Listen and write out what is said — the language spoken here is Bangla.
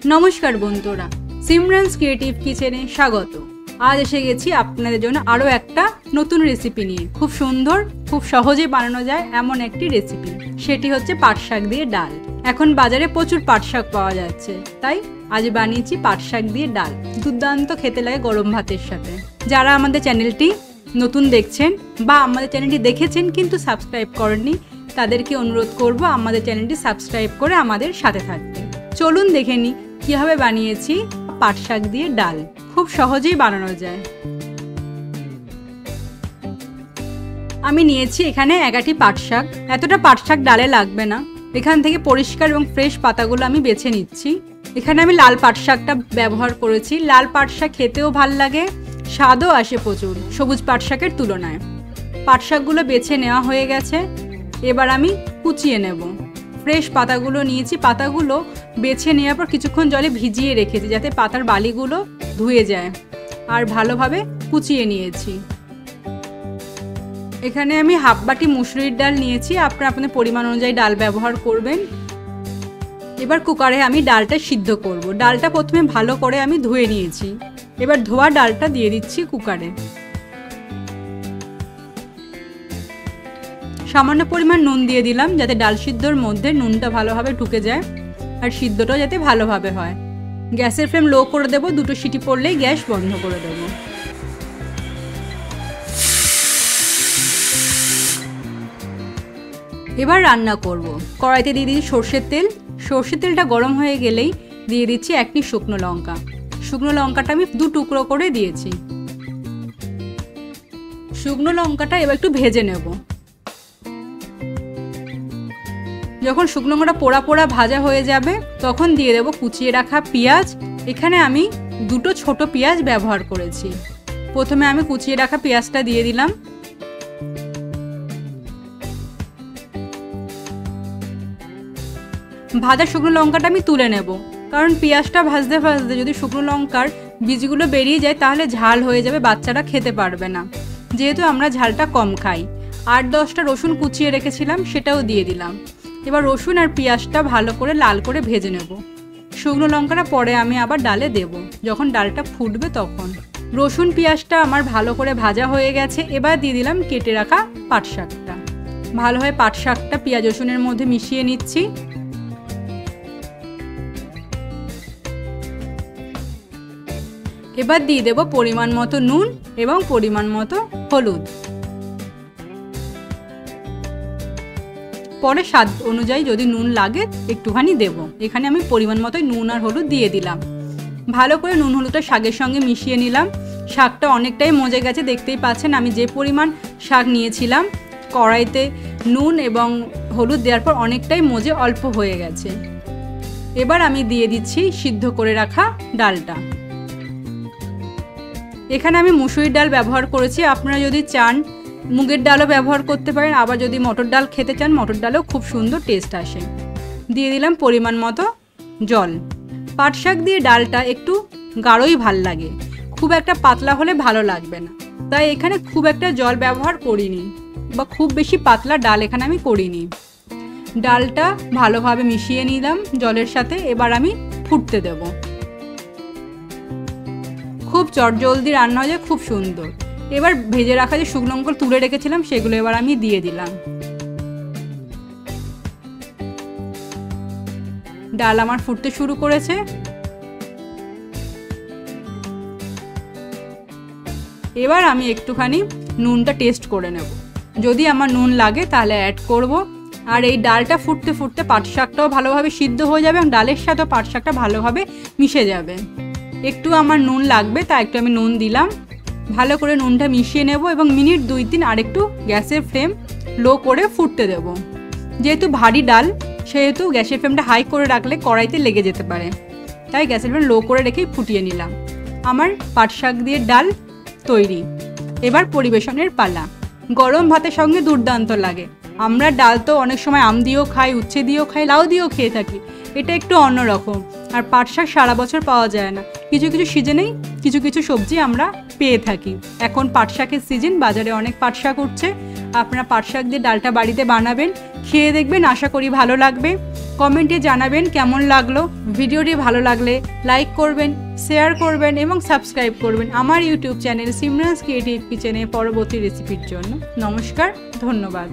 নমস্কার বন্ধুরা, সিমরানস ক্রিয়েটিভ কিচেনে স্বাগত। আজ এসে গেছি আপনাদের জন্য আরও একটা নতুন রেসিপি নিয়ে। খুব সুন্দর, খুব সহজে বানানো যায় এমন একটি রেসিপি, সেটি হচ্ছে পাট শাক দিয়ে ডাল। এখন বাজারে প্রচুর পাট শাক পাওয়া যাচ্ছে, তাই আজ বানিয়েছি পাট শাক দিয়ে ডাল। দুর্দান্ত খেতে লাগে গরম ভাতের সাথে। যারা আমাদের চ্যানেলটি নতুন দেখছেন বা আমাদের চ্যানেলটি দেখেছেন কিন্তু সাবস্ক্রাইব করেননি, তাদেরকে অনুরোধ করব আমাদের চ্যানেলটি সাবস্ক্রাইব করে আমাদের সাথে থাকতে। চলুন দেখে নিই কীভাবে বানিয়েছি পাট শাক দিয়ে ডাল। খুব সহজেই বানানো যায়। আমি নিয়েছি এখানে 11টি পাট শাক। এতটা পাট শাক ডালে লাগবে না। এখান থেকে পরিষ্কার এবং ফ্রেশ পাতাগুলো আমি বেছে নিচ্ছি। এখানে আমি লাল পাট শাকটা ব্যবহার করেছি। লাল পাট শাক খেতেও ভাল লাগে, স্বাদও আসে প্রচুর সবুজ পাট শাকের তুলনায়। পাট শাকগুলো বেছে নেওয়া হয়ে গেছে, এবার আমি কুচিয়ে নেব। ফ্রেশ পাতাগুলো নিয়েছি। পাতাগুলো বেছে নেওয়ার পর কিছুক্ষণ জলে ভিজিয়ে রেখেছি যাতে পাতার বালিগুলো ধুয়ে যায়, আর ভালোভাবে কুচিয়ে নিয়েছি। এখানে আমি হাফ বাটি মুসুরির ডাল নিয়েছি। আপনারা আপনাদের পরিমাণ অনুযায়ী ডাল ব্যবহার করবেন। এবার কুকারে আমি ডালটা সিদ্ধ করব। ডালটা প্রথমে ভালো করে আমি ধুয়ে নিয়েছি। এবার ধোয়া ডালটা দিয়ে দিচ্ছি কুকারে। সামান্য পরিমাণ নুন দিয়ে দিলাম যাতে ডাল সিদ্ধর মধ্যে নুনটা ভালোভাবে ঢুকে যায় আর সিদ্ধটাও যাতে ভালোভাবে হয়। গ্যাসের ফ্লেম লো করে দেবো। 2টো সিটি পড়লেই গ্যাস বন্ধ করে দেবো। এবার রান্না করব। কড়াইতে দিয়ে দিচ্ছি সর্ষের তেল। সর্ষের তেলটা গরম হয়ে গেলেই দিয়ে দিচ্ছি 1টি শুকনো লঙ্কা। শুকনো লঙ্কাটা আমি 2 টুকরো করে দিয়েছি। শুকনো লঙ্কাটা এবার একটু ভেজে নেব। যখন শুকনো লঙ্কাটা পোড়া পোড়া ভাজা হয়ে যাবে তখন দিয়ে দেবো কুচিয়ে রাখা পেঁয়াজ। এখানে আমি 2টো ছোট পেঁয়াজ ব্যবহার করেছি। প্রথমে আমি কুচিয়ে রাখা পেঁয়াজটা দিয়ে দিলাম। ভাজা শুকনো লঙ্কাটা আমি তুলে নেব, কারণ পেঁয়াজটা ভাজতে ভাজতে যদি শুকনো লঙ্কার বীজগুলো বেরিয়ে যায় তাহলে ঝাল হয়ে যাবে, বাচ্চারা খেতে পারবে না। যেহেতু আমরা ঝালটা কম খাই। 8-10টা রসুন কুচিয়ে রেখেছিলাম, সেটাও দিয়ে দিলাম। এবার রসুন আর পেঁয়াজটা ভালো করে লাল করে ভেজে নেব। শুকনো লঙ্কাটা পরে আমি আবার ডালে দেব যখন ডালটা ফুটবে তখন। রসুন পেঁয়াজটা আমার ভালো করে ভাজা হয়ে গেছে। এবার দিয়ে দিলাম কেটে রাখা পাট শাকটা। ভালোভাবে পাট শাকটা পেঁয়াজ রসুনের মধ্যে মিশিয়ে নিচ্ছি। এবার দিয়ে দেব পরিমাণ মতো নুন এবং পরিমাণ মতো হলুদ। পরে স্বাদ অনুযায়ী যদি নুন লাগে একটুখানি দেব। এখানে আমি পরিমাণ মতোই নুন আর হলুদ দিয়ে দিলাম। ভালো করে নুন হলুদটা শাকের সঙ্গে মিশিয়ে নিলাম। শাকটা অনেকটাই মজে গেছে, দেখতেই পাচ্ছেন। আমি যে পরিমাণ শাক নিয়েছিলাম কড়াইতে নুন এবং হলুদ দেওয়ার পর অনেকটাই মজে অল্প হয়ে গেছে। এবার আমি দিয়ে দিচ্ছি সিদ্ধ করে রাখা ডালটা। এখানে আমি মুসুর ডাল ব্যবহার করেছি। আপনারা যদি চান মুগের ডালও ব্যবহার করতে পারেন, আবার যদি মটর ডাল খেতে চান মটর ডালেও খুব সুন্দর টেস্ট আসে। দিয়ে দিলাম পরিমাণ মতো জল। পাট শাক দিয়ে ডালটা একটু গাঢ়ই ভাল লাগে, খুব একটা পাতলা হলে ভালো লাগবে না, তাই এখানে খুব একটা জল ব্যবহার করিনি বা খুব বেশি পাতলা ডাল এখানে আমি করিনি। ডালটা ভালোভাবে মিশিয়ে নিলাম জলের সাথে। এবার আমি ফুটতে দেব। খুব চটজলদি রান্না হয়ে যায়, খুব সুন্দর। এবার ভেজে রাখা যে শুকনো লঙ্কা তুলে রেখেছিলাম সেগুলো এবার আমি দিয়ে দিলাম। ডাল আমার ফুটতে শুরু করেছে। এবার আমি একটুখানি নুনটা টেস্ট করে নেব। যদি আমার নুন লাগে তাহলে অ্যাড করব। আর এই ডালটা ফুটতে ফুটতে পাট শাকটাও ভালোভাবে সিদ্ধ হয়ে যাবে এবং ডালের সাথেও পাট শাকটা ভালোভাবে মিশে যাবে। একটু আমার নুন লাগবে, তাই একটু আমি নুন দিলাম। ভালো করে নুনটা মিশিয়ে নেব এবং মিনিট 2-3 আরেকটু গ্যাসের ফ্লেম লো করে ফুটতে দেব। যেহেতু ভারী ডাল সেহেতু গ্যাসের ফ্লেমটা হাই করে রাখলে কড়াইতে লেগে যেতে পারে, তাই গ্যাসের ফ্লেম লো করে রেখেই ফুটিয়ে নিলাম। আমার পাট শাক দিয়ে ডাল তৈরি। এবার পরিবেশনের পালা। গরম ভাতের সঙ্গে দুর্দান্ত লাগে। আমরা ডাল তো অনেক সময় আম দিয়েও খাই, উচ্ছে দিয়েও খাই, লাউ দিয়েও খেয়ে থাকি। এটা একটু অন্যরকম। আর পাট শাক সারা বছর পাওয়া যায় না, কিছু কিছু সিজনেই কিছু কিছু সবজি আমরা পেয়ে থাকি। এখন পাট শাকের সিজন, বাজারে অনেক পাট শাক উঠছে। আপনারা পাট শাক দিয়ে ডালটা বাড়িতে বানাবেন, খেয়ে দেখবেন, আশা করি ভালো লাগবে। কমেন্টে জানাবেন কেমন লাগলো। ভিডিওটি ভালো লাগলে লাইক করবেন, শেয়ার করবেন এবং সাবস্ক্রাইব করবেন আমার ইউটিউব চ্যানেল সিমরানস ক্রিয়েটিভ কিচেনে পরবর্তী রেসিপির জন্য। নমস্কার, ধন্যবাদ।